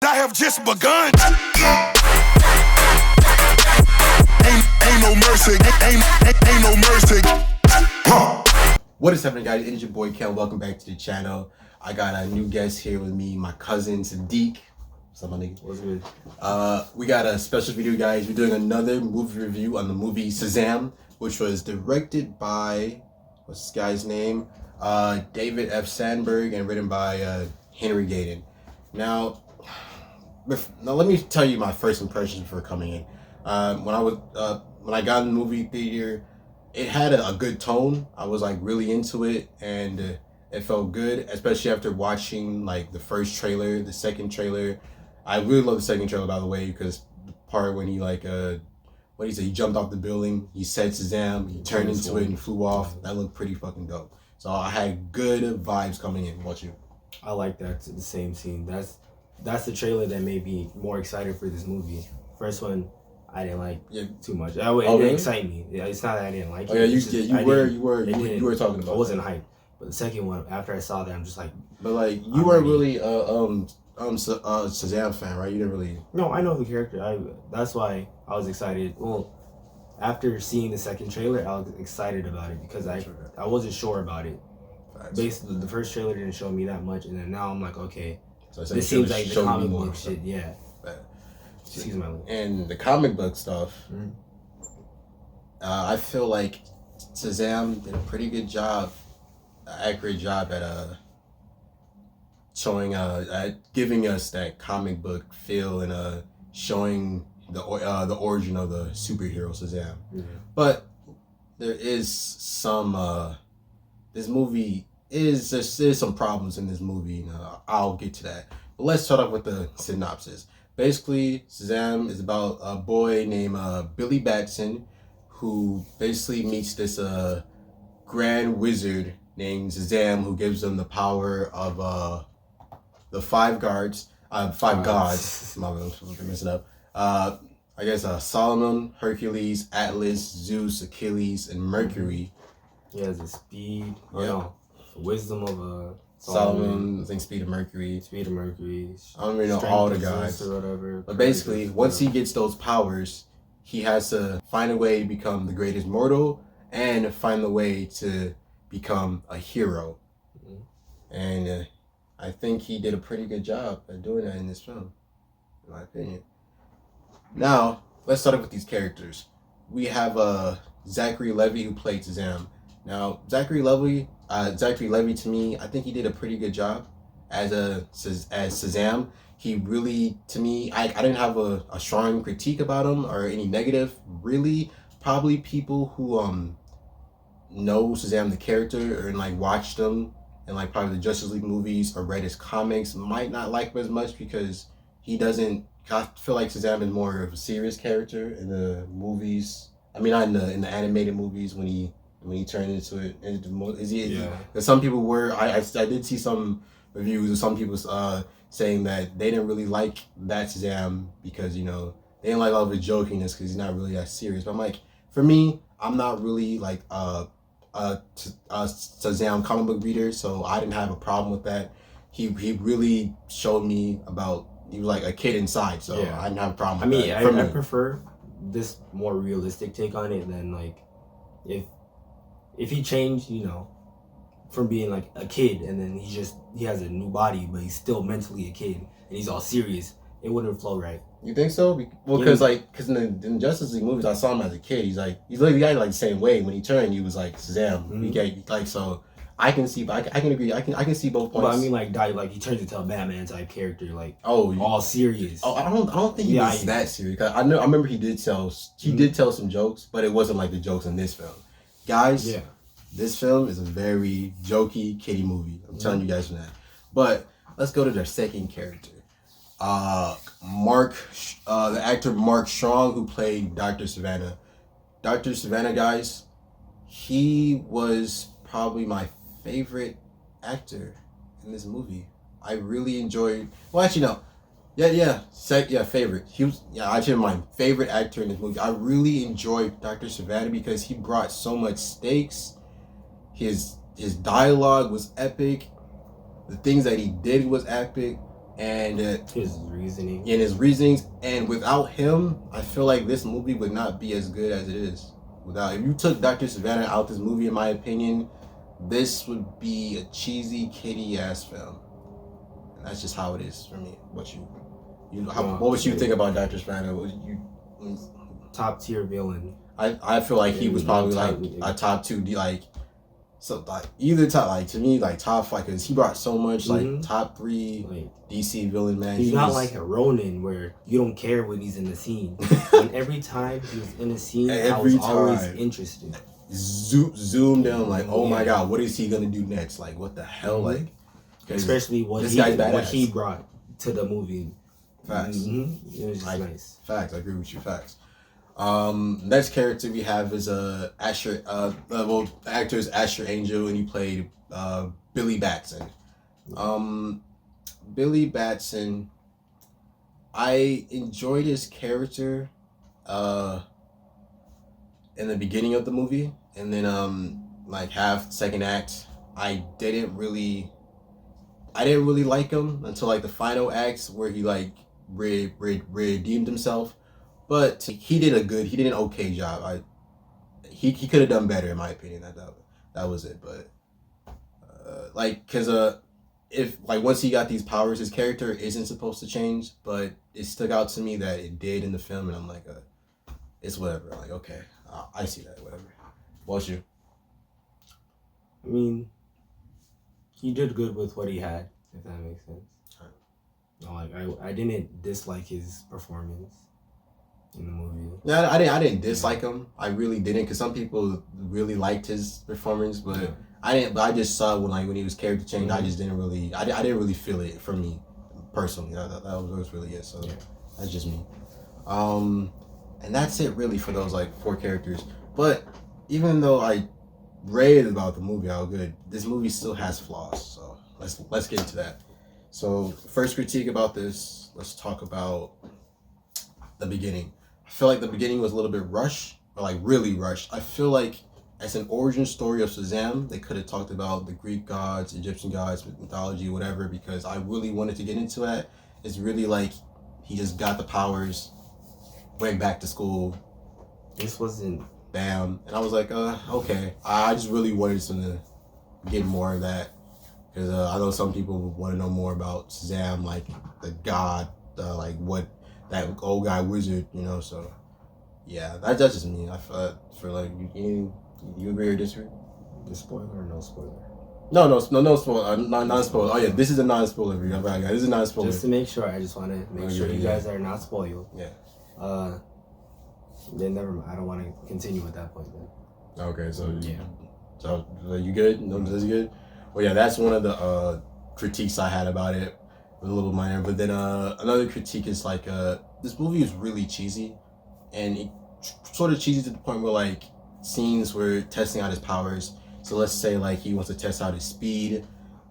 I have just begun. Ain't no mercy. Ain't no mercy. What is happening, guys? It's your boy Kel. Welcome back to the channel. I got a new guest here with me, my cousin Sadiq. What's up, my nigga? What's good? We got a special video, guys. We're doing another movie review on the movie Shazam, which was directed by, what's this guy's name? David F. Sandberg, and written by Henry Gayden. Now, let me tell you my first impressions before coming in. When I got in the movie theater, it had a good tone. I was like really into it, and it felt good, especially after watching like the first trailer, the second trailer. I really love the second trailer, by the way, because the part when he like what he said, he jumped off the building, he said Shazam, he turned into it and flew off. That looked pretty fucking dope. So I had good vibes coming in. What you? I like that, the same scene. That's the trailer that made me more excited for this movie. First one, I didn't like too much. It didn't excite me. It's not that I didn't like it. Oh yeah, you were talking about. I wasn't hyped. But the second one, after I saw that, I'm just like. But like you weren't really Shazam fan, right? You didn't really. No, I know the character. That's why I was excited. Well, after seeing the second trailer, I was excited about it because I wasn't sure about it. Basically, the first trailer didn't show me that much, and then now I'm like, okay, so this seems like the comic book shit. Yeah. Excuse my language. And the comic book stuff, I feel like Shazam did a pretty good job, accurate job at showing at giving us that comic book feel and showing the origin of the superhero Shazam. But there is some this movie there's some problems in this movie, and I'll get to that. But let's start off with the synopsis. Basically, Shazam is about a boy named Billy Batson, who basically meets this grand wizard named Shazam, who gives him the power of the five gods. My bad, I'm messing up. I guess Solomon, Hercules, Atlas, Zeus, Achilles, and Mercury. He has the speed. The wisdom of Solomon, I think speed of Mercury. I don't really know all the guys. Or whatever. But basically, once he gets those powers, he has to find a way to become the greatest mortal and find a way to become a hero. And I think he did a pretty good job at doing that in this film, in my opinion. Now, let's start off with these characters. We have Zachary Levi, who played Shazam. Now, Zachary Levi to me, I think he did a pretty good job as Shazam. He really, to me, I didn't have a strong critique about him or any negative, really. Probably people who know Shazam the character or like watched him in like probably the Justice League movies or read his comics might not like him as much because he doesn't. I feel like Shazam is more of a serious character in the movies. I mean, not in the animated movies when he turned into it. Because some people were. I did see some reviews of some people saying that they didn't really like that Shazam because they didn't like all of his jokiness because he's not really that serious. But I'm like, for me, I'm not really like a Shazam comic book reader, so I didn't have a problem with that. He really showed me about. He was like a kid inside, so I didn't have a problem with that. I prefer this more realistic take on it than like if he changed, from being like a kid and then he has a new body, but he's still mentally a kid and he's all serious, it wouldn't flow right. You think so? Well, because in the Justice League movies, I saw him as a kid. He's literally like the same way. When he turned, he was like Shazam. He got like so. I can see, but I can agree. I can see both points. But I mean, like he turns into a Batman type character, like all serious. Oh, I don't think he was that serious. I remember he did tell some jokes, but it wasn't like the jokes in this film. Guys, this film is a very jokey kiddie movie. I'm telling you guys that. But let's go to their second character, the actor Mark Strong, who played Dr. Savannah. Dr. Savannah, guys, he was probably my favorite actor in this movie. I really enjoyed. Well, actually, no. Favorite. He was actually my favorite actor in this movie. I really enjoyed Dr. Savannah because he brought so much stakes. His dialogue was epic. The things that he did was epic. and his reasoning. In his reasonings, and without him, I feel like this movie would not be as good as it is. If you took Dr. Savannah out this movie, in my opinion, this would be a cheesy, kiddie ass film. And that's just how it is for me. What would you think about Dr. Savannah? Top tier villain. I feel like he was probably like a top 2 like. So like either top like to me like top 5 because he brought so much like top 3 like, DC villain, man. He's not like a Ronin where you don't care when he's in the scene. And every time he was in the scene, I was always interested. Zoomed in like, oh my god, what is he gonna do next? Like what the hell? Like especially what he brought to the movie. Facts. It was just nice. Facts. I agree with you. Facts. Next character we have is Asher. The actor is Asher Angel, and he played Billy Batson. Billy Batson. I enjoyed his character in the beginning of the movie, and then like half second act, I didn't really like him until like the final acts where he like redeemed himself. But he did an okay job. He could have done better in my opinion. That was it. But if like once he got these powers, his character isn't supposed to change. But it stuck out to me that it did in the film, and I'm like, it's whatever. I'm like, okay, I see that. Whatever. What's you? I mean, he did good with what he had. If that makes sense. Right. Like I didn't dislike his performance in the movie. Yeah, I didn't dislike him. I really didn't, because some people really liked his performance, but I didn't. But I just saw when he was character change, I just didn't really. I didn't really feel it for me personally. That was really it. So that's just me. And that's it really for those like 4 characters. But even though I raved about the movie, how good, this movie still has flaws. So let's get into that. So first critique about this, let's talk about the beginning. I feel like the beginning was a little bit rushed, or like really rushed. I feel like as an origin story of Shazam, they could have talked about the Greek gods, Egyptian gods, mythology, whatever, because I really wanted to get into that. It's really like he just got the powers, went back to school. This wasn't... Bam. And I was like, okay. I just really wanted to get more of that, because I know some people want to know more about Shazam, like the god, like what that old guy wizard, so yeah, that's just me. I feel like you agree or disagree? The spoiler or no spoiler? No spoiler. Non-spoiler. Oh yeah, this is a non-spoiler review. Right, guys, this is a non-spoiler. Just to make sure, I just want to make sure you guys are not spoiled. Yeah. Then never mind. I don't want to continue with that point then. Okay, so so you good? No, this is good. Well, yeah, that's one of the critiques I had about it. A little minor, but then another critique is like this movie is really cheesy, and it sort of cheesy to the point where like scenes where testing out his powers. So let's say like he wants to test out his speed,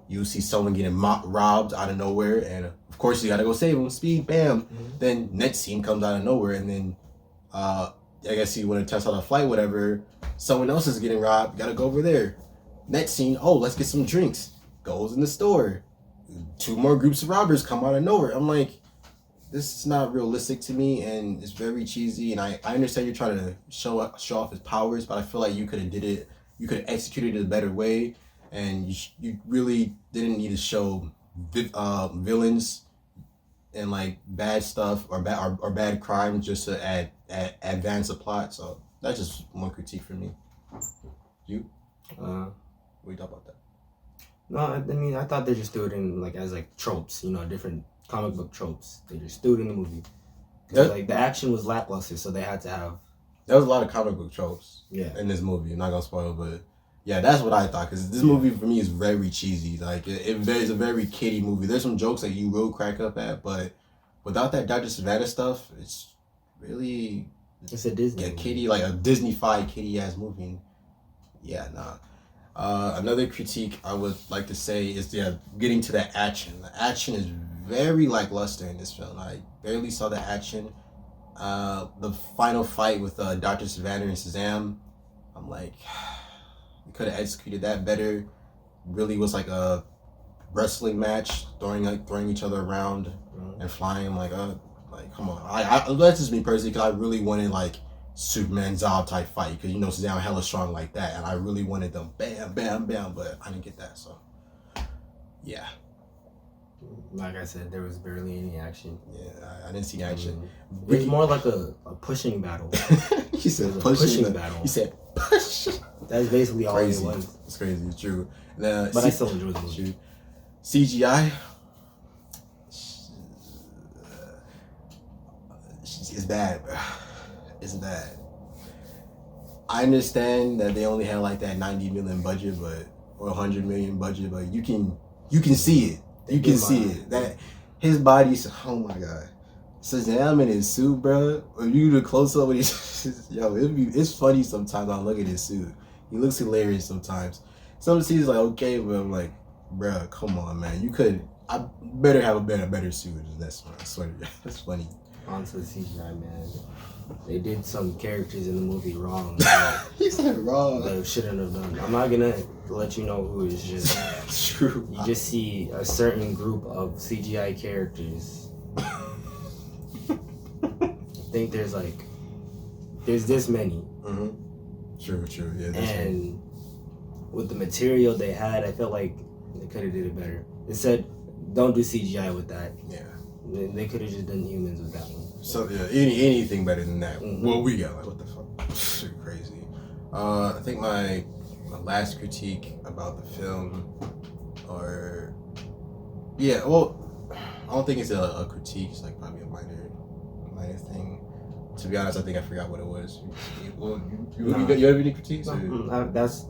you see someone getting robbed out of nowhere, and of course you gotta go save him. Speed, bam. Then next scene comes out of nowhere, and then I guess you want to test out a flight, whatever. Someone else is getting robbed. You gotta go over there. Next scene, let's get some drinks. Goes in the store. 2 more groups of robbers come out of nowhere. I'm like, this is not realistic to me, and it's very cheesy. And I understand you're trying to show off his powers, but I feel like you could have executed it a better way, and you really didn't need to show villains and like bad stuff or bad crimes just to advance the plot. So that's just one critique for me. You? What do you thought about that? No, I mean, I thought they just threw it in like as like tropes, different comic book tropes. They just threw it in the movie. Like the action was lackluster, so they had to have. There was a lot of comic book tropes. In this movie. I'm not gonna spoil, but yeah, that's what I thought. Because this movie for me is very cheesy. Like it's a very kiddie movie. There's some jokes that you will crack up at, but without that Dr. Savannah stuff, it's really it's a Disney kiddie, like a Disney-fied kiddie ass movie. Yeah, nah. Another critique I would like to say is getting to the action. The action is very lackluster in this film. I barely saw the action. The final fight with Dr. Savannah and Shazam, I'm like, we could have executed that better. Really was like a wrestling match, throwing each other around and flying. I'm like, come on. I that's just me personally, because I really wanted like Superman Zod type fight, because Shazam hella strong like that, and I really wanted them bam, bam, bam, but I didn't get that. So yeah. Like I said, there was barely any action. Yeah, I didn't see action. It was more like a pushing battle. He said pushing battle. He said push. That's basically all it Crazy. was. It's crazy. It's true. But I still enjoyed the movie. CGI. It's bad. It's bad. I understand that they only had like that 90 million budget, or 100 million budget, but you can see it. You can see it. That his body's, oh my god, Shazam in his suit, bro. If you do the close up with his, it's funny sometimes. I look at his suit. He looks hilarious sometimes. Some scenes like okay, but I'm like, bro, come on, man. I better have a better suit than this one. I swear to you, that's funny. Onto the CGI, man. They did some characters in the movie wrong. He said wrong. They shouldn't have done. I'm not gonna let you know who it's just. It's true. You just see a certain group of CGI characters. I think there's this many. Mm-hmm. True. Yeah. And with the material they had, I felt like they could have did it better. It said, "Don't do CGI with that." Yeah. They could have just done humans with that one. So yeah, anything better than that. Mm-hmm. Well, we got like what the fuck, shit, crazy. I think my last critique about the film, I don't think it's a critique. It's like probably a minor thing. To be honest, I think I forgot what it was. Well, you have any critiques? No, that's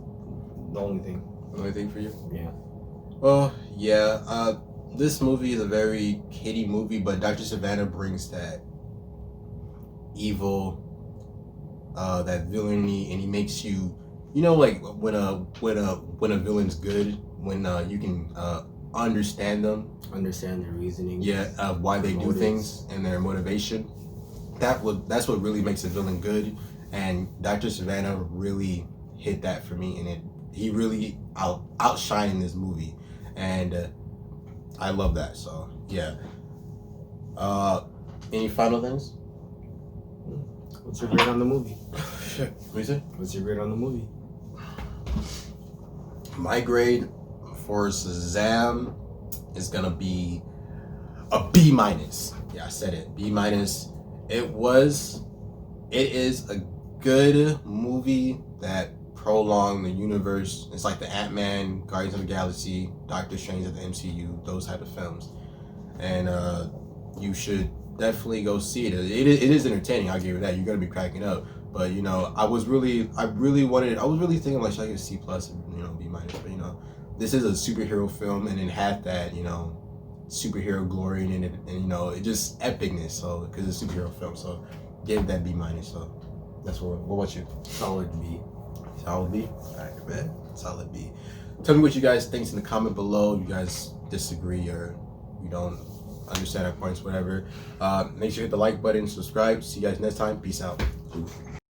the only thing. The only thing for you? Yeah. Well, yeah. This movie is a very kiddie movie, but Dr. Savannah brings that evil, that villainy, and he makes you, like when a villain's good, when you can understand them, Understand their reasoning. yeah, why they do things and their motivation. That's what really makes a villain good, and Dr. Savannah really hit that for me, and he really outshined this movie, and I love that. So yeah. Any final things? What's your grade on the movie? Shit. What you say? What's your grade on the movie? My grade for Shazam is gonna be a B-. Yeah, I said it. B-. It is a good movie that prolonged the universe. It's like the Ant-Man, Guardians of the Galaxy, Doctor Strange of the MCU, those type of films. And you should definitely go see it. It is entertaining, I'll give you that. You're gonna be cracking up. But I was really thinking like, should I get a C+, B-, but this is a superhero film, and it had that, superhero glory in it, and it just epicness, so because it's a superhero film, so give that B-. So that's what about you? Solid B. Solid B? Alright, man. Solid B. Tell me what you guys think in the comment below. You guys disagree or you don't understand our points, whatever. Make sure you hit the like button, subscribe. See you guys next time. Peace out.